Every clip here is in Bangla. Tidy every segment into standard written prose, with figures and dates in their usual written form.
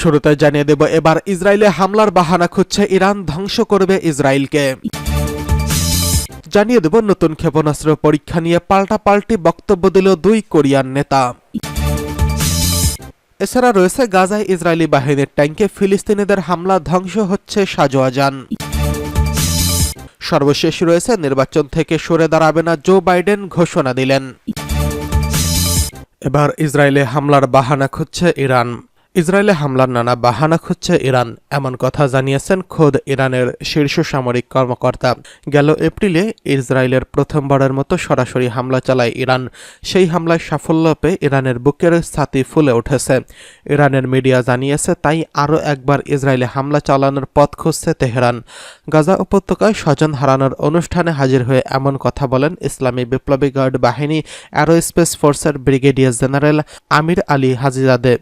শুরুতে জানিয়ে দেব, এবার ইসরায়েলে হামলার বাহানা খুঁজছে ইরান, ধ্বংস করবে ইসরায়েলকে। জানিয়ে দেব নতুন ক্ষেপণাস্ত্র পরীক্ষা নিয়ে পাল্টাপাল্টি বক্তব্য দিল দুই কোরিয়ান নেতা। এছাড়া রয়েছে গাজায় ইসরায়েলি বাহিনীর ট্যাঙ্কে ফিলিস্তিনিদের হামলা, ধ্বংস হচ্ছে সাজোয়া যান। সর্বশেষ রয়েছে নির্বাচন থেকে সরে দাঁড়াবে না জো বাইডেন, ঘোষণা দিলেন। এবার ইসরায়েলে হামলার বাহানা খুঁজছে ইরান। ইসরায়েলে হামলার নানা বাহানা খুঁজছে ইরান, এমন কথা জানিয়েছেন খোদ ইরানের শীর্ষ সামরিক কর্মকর্তা। গেল এপ্রিলে ইসরায়েলের প্রথমবারের মতো সরাসরি হামলা চালায় ইরান। সেই হামলায় সাফল্য পেয়ে ইরানের বুকের ছাতি ফুলে উঠেছে। ইরানের মিডিয়া জানিয়েছে, তাই আরও একবার ইসরায়েলে হামলা চালানোর পথ খুঁজছে তেহরান। গাজা উপত্যকায় স্বজন হারানোর অনুষ্ঠানে হাজির হয়ে এমন কথা বলেন ইসলামী বিপ্লবী গার্ড বাহিনী অ্যারোস্পেস ফোর্সের ব্রিগেডিয়ার জেনারেল আমির আলী হাজিজাদে।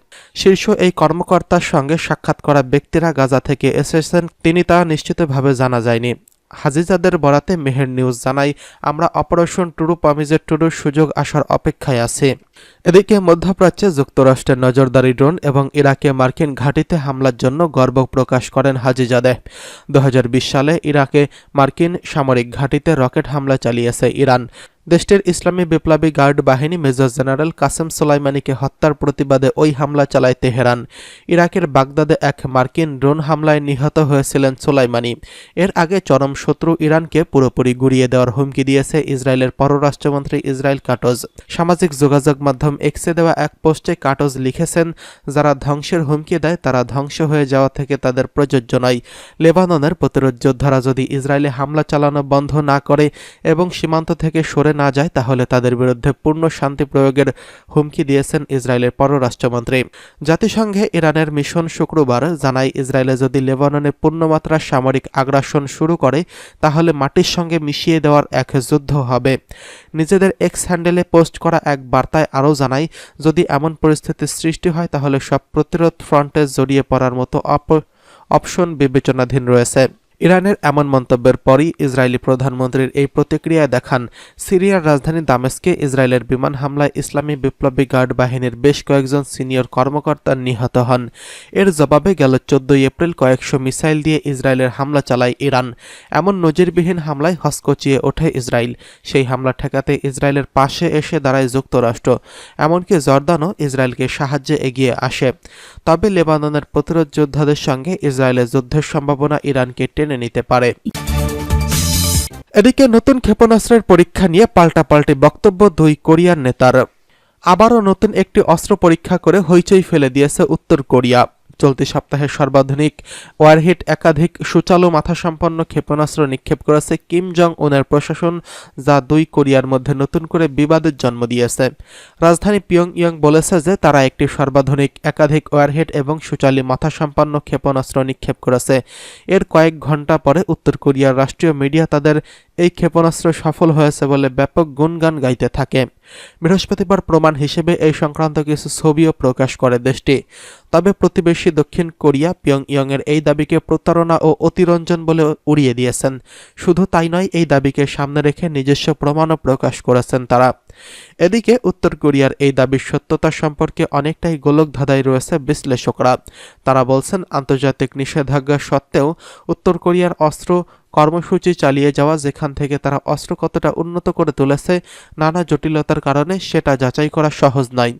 শীর্ষ এই কর্মকর্তার সঙ্গে সাক্ষাৎ করা ব্যক্তিরা গাজা থেকে এসেছেন, তিনি তা নিশ্চিতভাবে জানা যায়নি। হাজিজাদের বরাতে মেহের নিউজ জানায়, আমরা অপারেশন টুডু প্রমিজের টুডুর সুযোগ আসার অপেক্ষায় আছি। এদিকে মধ্যপ্রাচ্যে যুক্তরাষ্ট্রের নজরদারি ড্রোন এবং ইরাকে মার্কিন ঘাঁটিতে হামলার জন্য গর্ব প্রকাশ করেন হাজিজাদে। 2020 সালে ইরাকে মার্কিন সামরিক ঘাঁটিতে রকেট হামলা চালিয়েছে ইরান। দেশটির ইসলামী বিপ্লবী গার্ড বাহিনী মেজর জেনারেল কাসেম সোলাইমানিকে হত্যার প্রতিবাদে ওই হামলা চালায় তেহরান। ইরাকের বাগদাদে এক মার্কিন ড্রোন হামলায় নিহত হয়েছিলেন সোলাইমানি। এর আগে চরম শত্রু ইরানকে পুরোপুরি গুঁড়িয়ে দেওয়ার হুমকি দিয়েছে ইসরায়েলের পররাষ্ট্রমন্ত্রী ইসরায়েল কাটজ। সামাজিক যোগাযোগ মাধ্যম এক্সে দেওয়া এক পোস্টে কাটজ লিখেছেন, যারা ধ্বংসের হুমকি দেয় তারা ধ্বংস হয়ে যাওয়া থেকে তাদের প্রযোজ্য নয়। লেবাননের প্রতিরোধ যোদ্ধারা যদি ইসরায়েলে হামলা চালানো বন্ধ না করে এবং সীমান্ত থেকে সরে না যায়, তাহলে তাদের বিরুদ্ধে পূর্ণ শান্তি প্রয়োগের হুমকি দিয়েছেন ইসরায়েলের পররাষ্ট্রমন্ত্রী। জাতিসংঘে ইরানের মিশন শুক্রবার জানায়, ইসরায়েলে যদি লেবাননে পূর্ণমাত্রার সামরিক আগ্রাসন শুরু করে তাহলে মাটির সঙ্গে মিশিয়ে দেওয়ার এক যুদ্ধ হবে। নিজেদের এক্স হ্যান্ডেলে পোস্ট করা এক বার্তায় আরও জানায়, যদি এমন পরিস্থিতির সৃষ্টি হয় তাহলে সব প্রতিরোধ ফ্রন্টে জড়িয়ে পড়ার মতো অপশন বিবেচনাধীন রয়েছে। ইরানের এমন মন্তব্যের পরই ইসরায়েলি প্রধানমন্ত্রীর এই প্রতিক্রিয়া দেখান। সিরিয়ার রাজধানী দামেস্কে ইসরায়েলের বিমান হামলায় ইসলামী বিপ্লবী গার্ড বাহিনীর বেশ কয়েকজন সিনিয়র কর্মকর্তা নিহত হন। এর জবাবে গেল 14 এপ্রিল কয়েকশো মিসাইল দিয়ে ইসরায়েলের হামলা চালায় ইরান। এমন নজিরবিহীন হামলায় হসকচিয়ে ওঠে ইসরায়েল। সেই হামলা ঠেকাতে ইসরায়েলের পাশে এসে দাঁড়ায় যুক্তরাষ্ট্র। এমনকি জর্দানও ইসরায়েলকে সাহায্যে এগিয়ে আসে। তবে লেবাননের প্রতিরোধ যোদ্ধাদের সঙ্গে ইসরায়েলের যুদ্ধের সম্ভাবনা ইরানকে টেনে নিতে পারে। এদিকে নতুন ক্ষেপণাস্ত্রের পরীক্ষা নিয়ে পাল্টাপাল্টি বক্তব্য দুই কোরিয়ান নেতার। আবারও নতুন একটি অস্ত্র পরীক্ষা করে হইচই ফেলে দিয়েছে উত্তর কোরিয়া। চলতি সপ্তাহে সর্বাধুনিক ওয়ারহেড একাধিক সুচালু মাথাসম্পন্ন ক্ষেপণাস্ত্র নিক্ষেপ করেছে কিম জং উনের প্রশাসন, যা দুই কোরিয়ার মধ্যে নতুন করে বিবাদের জন্ম দিয়েছে। রাজধানী পিয়ংইয়ং বলেছে যে তারা একটি সর্বাধুনিক একাধিক ওয়ারহেড এবং সুচালু মাথাসম্পন্ন ক্ষেপণাস্ত্র নিক্ষেপ করেছে। এর কয়েক ঘণ্টা পরে উত্তর কোরিয়ার রাষ্ট্রীয় মিডিয়া তাদের এই ক্ষেপণাস্ত্র সফল হয়েছে বলে ব্যাপক গুণগান গাইতে থাকে। বৃহস্পতিবার প্রমাণ হিসেবে এই সংক্রান্ত কিছু ছবিও প্রকাশ করে দেশটি। তবে প্রতিবেশী দক্ষিণ কোরিয়া পিয়ংইয়ংয়ের এই দাবিকে প্রতারণা ও অতিরঞ্জন বলে উড়িয়ে দিয়েছেন। শুধু তাই নয়, এই দাবিকে সামনে রেখে নিজস্ব প্রমাণও প্রকাশ করেছেন তারা। এদিকে উত্তর কোরিয়ার এই দাবির সত্যতা সম্পর্কে অনেকটাই গোলকধাঁধায় রয়েছে বিশ্লেষকরা। তারা বলছেন, আন্তর্জাতিক নিষেধাজ্ঞা সত্ত্বেও উত্তর কোরিয়ার অস্ত্র কর্মসূচি চালিয়ে যাওয়া, যেখান থেকে তারা অস্ত্র কতটা উন্নত করে তুলেছে নানা জটিলতার কারণে সেটা যাচাই করা সহজ নয়।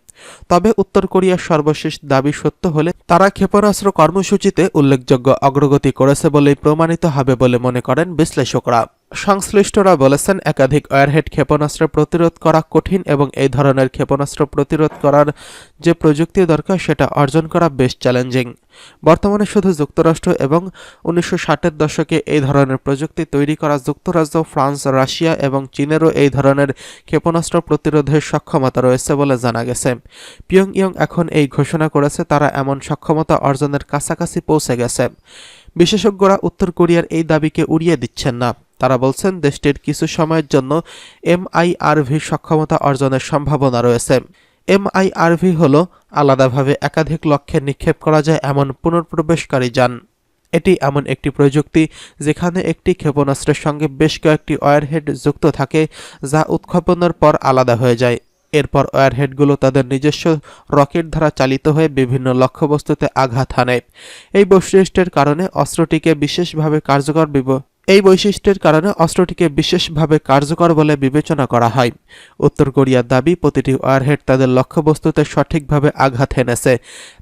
তবে উত্তর কোরিয়ার সর্বশেষ দাবি সত্য হলে তারা ক্ষেপণাস্ত্র কর্মসূচিতে উল্লেখযোগ্য অগ্রগতি করেছে বলেই প্রমাণিত হবে বলে মনে করেন বিশ্লেষকরা। সংশ্লিষ্টরা বলেছেন, একাধিক ওয়ারহেড ক্ষেপণাস্ত্র প্রতিরোধ করা কঠিন এবং এই ধরনের ক্ষেপণাস্ত্র প্রতিরোধ করার যে প্রযুক্তি দরকার সেটা অর্জন করা বেশ চ্যালেঞ্জিং। বর্তমানে শুধু যুক্তরাষ্ট্র এবং 1960-এর দশকে এই ধরনের প্রযুক্তি তৈরি করা যুক্তরাজ্য, ফ্রান্স, রাশিয়া এবং চীনেরও এই ধরনের ক্ষেপণাস্ত্র প্রতিরোধের সক্ষমতা রয়েছে বলে জানা গেছে। পিয়ংইয়ং এখন এই ঘোষণা করেছে তারা এমন সক্ষমতা অর্জনের কাছাকাছি পৌঁছে গেছে। বিশেষজ্ঞরা উত্তর কোরিয়ার এই দাবিকে উড়িয়ে দিচ্ছেন না। তারা বলছেন, দেশটির কিছু সময়ের জন্য MIRV সক্ষমতা অর্জনের সম্ভাবনা রয়েছে। MIRV হল আলাদাভাবে একাধিক লক্ষ্যে নিক্ষেপ করা যায় এমন পুনঃপ্রবেশকারী যান। এটি এমন একটি প্রযুক্তি যেখানে একটি ক্ষেপণাস্ত্রের সঙ্গে বেশ কয়েকটি ওয়ারহেড যুক্ত থাকে, যা উৎক্ষেপণের পর আলাদা হয়ে যায়। এরপর ওয়ারহেডগুলো তাদের নিজস্ব রকেট দ্বারা চালিত হয়ে বিভিন্ন লক্ষ্যবস্তুতে আঘাত হানে। এই বৈশিষ্ট্যের কারণে অস্ত্রটিকে বিশেষভাবে কার্যকর বলে বিবেচনা করা হয়। উত্তর কোরিয়ার দাবি, প্রতিটি ওয়ারহেড তাদের লক্ষ্যবস্তুতে সঠিকভাবে আঘাত হেনেছে।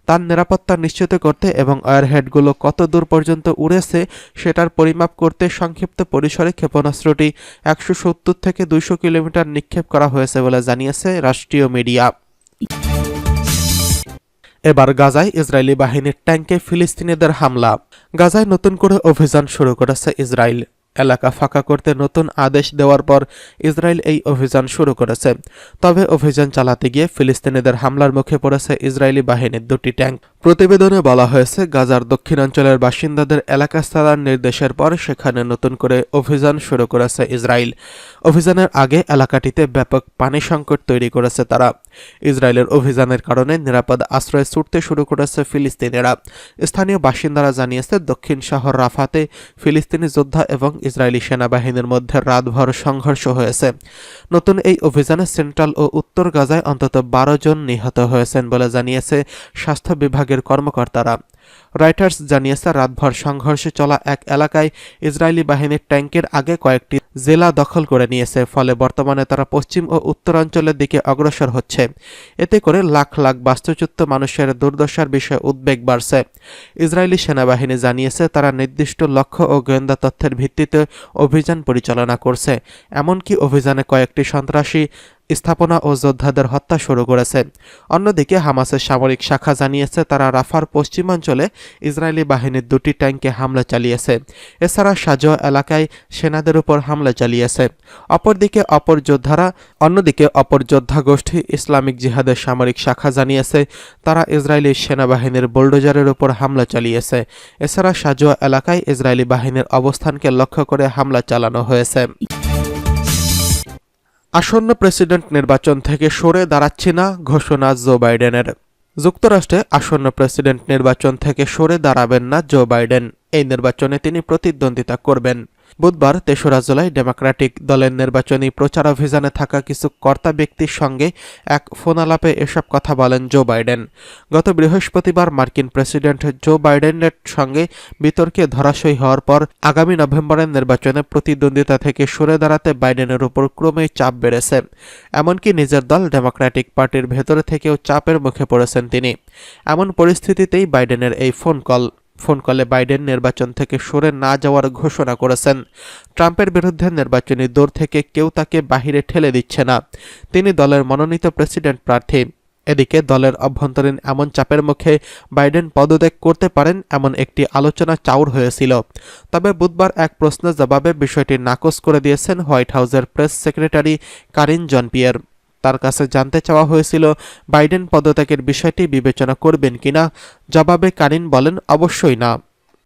তার নিরাপত্তা নিশ্চিত করতে এবং ওয়ারহেডগুলো কত দূর পর্যন্ত উড়েছে সেটার পরিমাপ করতে সংক্ষিপ্ত পরিসরে ক্ষেপণাস্ত্রটি 170 থেকে 200 কিলোমিটার নিক্ষেপ করা হয়েছে বলে জানিয়েছে রাষ্ট্রীয় মিডিয়া। এবার গাজায় ইসরায়েলি বাহিনীর ট্যাঙ্কে ফিলিস্তিনিদের হামলা। গাজায় নতুন করে অভিযান শুরু করেছে ইসরায়েল। এলাকা ফাঁকা করতে নতুন আদেশ দেওয়ার পর ইসরায়েল এই অভিযান শুরু করেছে। তবে অভিযান চালাতে গিয়ে ফিলিস্তিনিদের হামলার মুখে পড়েছে ইসরায়েলি বাহিনীর 2টি ট্যাঙ্ক। প্রতিবেদনে বলা হয়েছে, গাজার দক্ষিণাঞ্চলের বাসিন্দাদের এলাকা ছাড়ার নির্দেশের পর সেখানে নতুন করে অভিযান শুরু করেছে ইসরায়েল। অভিযানের আগে এলাকাটিতে ব্যাপক পানি সংকট তৈরি করেছে তারা। ইসরায়েলের অভিযানের কারণে নিরাপদ আশ্রয় ছুটতে শুরু করেছে ফিলিস্তিনিরা। স্থানীয় বাসিন্দারা জানিয়েছে, দক্ষিণ শহর রাফাতে ফিলিস্তিনি যোদ্ধা এবং ইসরায়েলি সেনাবাহিনীর মধ্যে রাতভর সংঘর্ষ হয়েছে। নতুন এই অভিযানে সেন্ট্রাল ও উত্তর গাজায় অন্তত 12 জন নিহত হয়েছেন বলে জানিয়েছে স্বাস্থ্য বিভাগের কর্মকর্তারা। রয়টার্স জানিয়েছে, রাতভর সংঘর্ষে চলা এক এলাকায় ইসরায়েলি বাহিনীর ট্যাঙ্কের আগে কয়েকটি জেলা দখল করে নিয়েছে। ফলে বর্তমানে তারা পশ্চিম ও উত্তরাঞ্চলের দিকে অগ্রসর হচ্ছে। এতে করে লাখ লাখ বাস্তুচ্যুত মানুষের দুর্দশার বিষয়ে উদ্বেগ বাড়ছে। ইসরায়েলি সেনাবাহিনী জানিয়েছে, তারা নির্দিষ্ট লক্ষ্য ও গোয়েন্দা তথ্যের ভিত্তিতে অভিযান পরিচালনা করছে। এমনকি অভিযানে কয়েকটি সন্ত্রাসী স্থাপনা ও যোদ্ধাদের হত্যা শুরু করেছে। অন্যদিকে হামাসের সামরিক শাখা জানিয়েছে, তারা রাফার পশ্চিমাঞ্চলে ইসরায়েলি বাহিনীর 2টি ট্যাঙ্কে হামলা চালিয়েছে। এছাড়া সাজোয়া এলাকায় সেনাদের উপর হামলা চালিয়েছে। অন্যদিকে অপর যোদ্ধা গোষ্ঠী ইসলামিক জিহাদের সামরিক শাখা জানিয়েছে, তারা ইসরায়েলি সেনাবাহিনীর বুলডোজারের উপর হামলা চালিয়েছে। এছাড়া সাজোয়া এলাকায় ইসরায়েলি বাহিনীর অবস্থানকে লক্ষ্য করে হামলা চালানো হয়েছে। আসন্ন প্রেসিডেন্ট নির্বাচন থেকে সরে দাঁড়াচ্ছি না, ঘোষণা জো বাইডেনের। যুক্তরাষ্ট্রে আসন্ন প্রেসিডেন্ট নির্বাচন থেকে সরে দাঁড়াবেন না জো বাইডেন। এই নির্বাচনে তিনি প্রতিদ্বন্দ্বিতা করবেন। বুধবার 3রা জুলাই ডেমোক্র্যাটিক দলের নির্বাচনী প্রচারাভিযানে থাকা কিছু কর্তা ব্যক্তির সঙ্গে এক ফোনালাপে এসব কথা বলেন জো বাইডেন। গত বৃহস্পতিবার মার্কিন প্রেসিডেন্ট জো বাইডেনের সঙ্গে বিতর্কে ধরাশয়ী হওয়ার পর আগামী নভেম্বরের নির্বাচনে প্রতিদ্বন্দ্বিতা থেকে সরে দাঁড়াতে বাইডেনের উপর ক্রমেই চাপ বেড়েছে। এমনকি নিজের দল ডেমোক্র্যাটিক পার্টির ভেতরে থেকেও চাপের মুখে পড়েছেন তিনি। এমন পরিস্থিতিতেই বাইডেনের এই ফোন কলে বাইডেন নির্বাচন থেকে সরে না যাওয়ার ঘোষণা করেছেন। ট্রাম্পের বিরুদ্ধে নির্বাচনী দৌড় থেকে কেউ তাকে বাহিরে ঠেলে দিচ্ছে না। তিনি দলের মনোনীত প্রেসিডেন্ট প্রার্থী। এদিকে দলের অভ্যন্তরীণ এমন চাপের মুখে বাইডেন পদত্যাগ করতে পারেন এমন একটি আলোচনা চাউর হয়েছিল। তবে বুধবার এক প্রশ্নের জবাবে বিষয়টি নাকচ করে দিয়েছেন হোয়াইট হাউসের প্রেস সেক্রেটারি কারিন জন-পিয়ের। তার কাছে জানতে চাওয়া হয়েছিল বাইডেন পদত্যাগের বিষয়টি বিবেচনা করবেন কিনা। জবাবে কারিন বলেন, অবশ্যই না।